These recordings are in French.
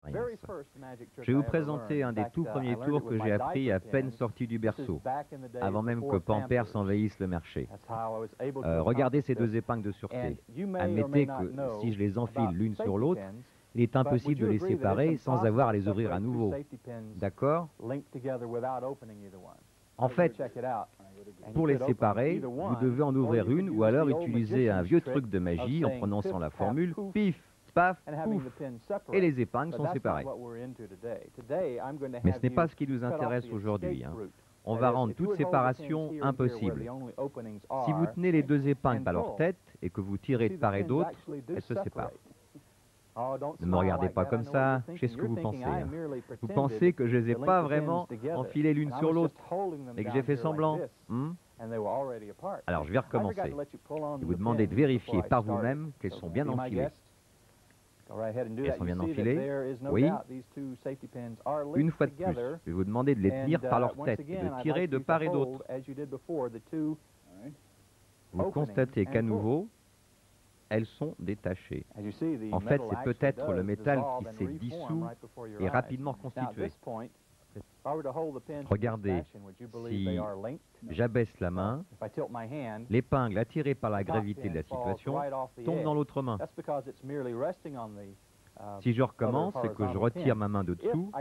Je vais vous présenter un des tout premiers tours que j'ai appris à peine sorti du berceau, avant même que Pampers envahisse le marché. Regardez ces deux épingles de sûreté. Admettez que si je les enfile l'une sur l'autre, il est impossible de les séparer sans avoir à les ouvrir à nouveau. D'accord? En fait, pour les séparer, vous devez en ouvrir une ou alors utiliser un vieux truc de magie en prononçant la formule pif, paf, pouf, et les épingles sont séparées. Mais ce n'est pas ce qui nous intéresse aujourd'hui. On va rendre toute séparation impossible. Si vous tenez les deux épingles par leur tête et que vous tirez de part et d'autre, elles se séparent. Ne me regardez pas comme ça, je sais ce que vous pensez. Vous pensez que je ne les ai pas vraiment enfilées l'une sur l'autre, et que j'ai fait semblant. Alors je vais recommencer. Et vous demandez de vérifier par vous-même qu'elles sont bien enfilées. Elles sont bien enfilées? Oui. Une fois de plus, je vais vous demander de les tenir par leur tête et de tirer de part et d'autre. Vous constatez qu'à nouveau, elles sont détachées. En fait, c'est peut-être le métal qui s'est dissous et rapidement constitué. Regardez, si j'abaisse la main, l'épingle attirée par la gravité de la situation tombe dans l'autre main. Si je recommence et que je retire ma main de dessous,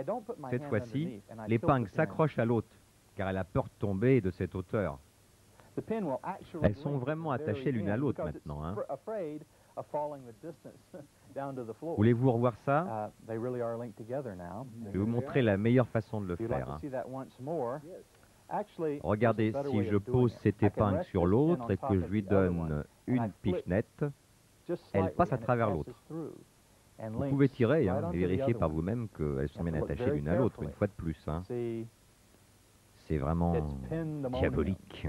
cette fois-ci, l'épingle s'accroche à l'autre, car elle a peur de tomber de cette hauteur. Elles sont vraiment attachées l'une à l'autre maintenant. Voulez-vous revoir ça? Je vais vous montrer la meilleure façon de le faire. Regardez, si je pose cette épingle sur l'autre et que je lui donne une pichenette, elle passe à travers l'autre. Vous pouvez tirer et vérifier par vous-même qu'elles sont bien attachées l'une à l'autre, une fois de plus. C'est vraiment diabolique.